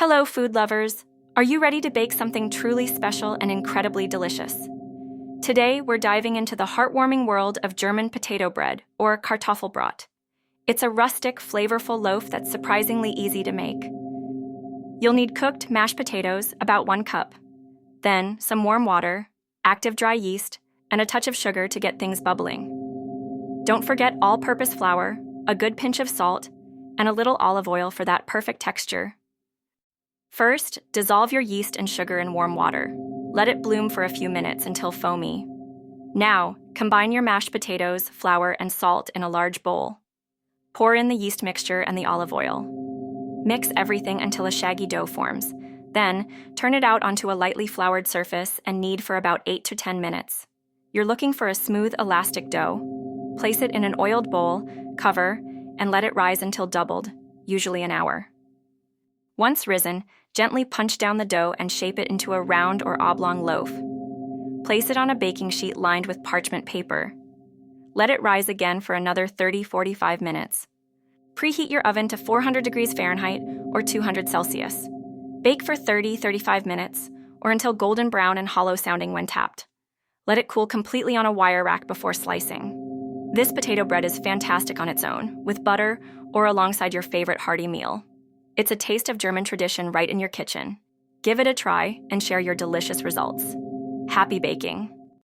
Hello, food lovers! Are you ready to bake something truly special and incredibly delicious? Today, we're diving into the heartwarming world of German potato bread, or Kartoffelbrot. It's a rustic, flavorful loaf that's surprisingly easy to make. You'll need cooked mashed potatoes, about 1 cup. Then, some warm water, active dry yeast, and a touch of sugar to get things bubbling. Don't forget all-purpose flour, a good pinch of salt, and a little olive oil for that perfect texture. First, dissolve your yeast and sugar in warm water. Let it bloom for a few minutes until foamy. Now, combine your mashed potatoes, flour, and salt in a large bowl. Pour in the yeast mixture and the olive oil. Mix everything until a shaggy dough forms. Then, turn it out onto a lightly floured surface and knead for about 8 to 10 minutes. You're looking for a smooth, elastic dough. Place it in an oiled bowl, cover, and let it rise until doubled, usually an hour. Once risen, gently punch down the dough and shape it into a round or oblong loaf. Place it on a baking sheet lined with parchment paper. Let it rise again for another 30-45 minutes. Preheat your oven to 400 degrees Fahrenheit or 200 Celsius. Bake for 30-35 minutes or until golden brown and hollow sounding when tapped. Let it cool completely on a wire rack before slicing. This potato bread is fantastic on its own, with butter or alongside your favorite hearty meal. It's a taste of German tradition right in your kitchen. Give it a try and share your delicious results. Happy baking!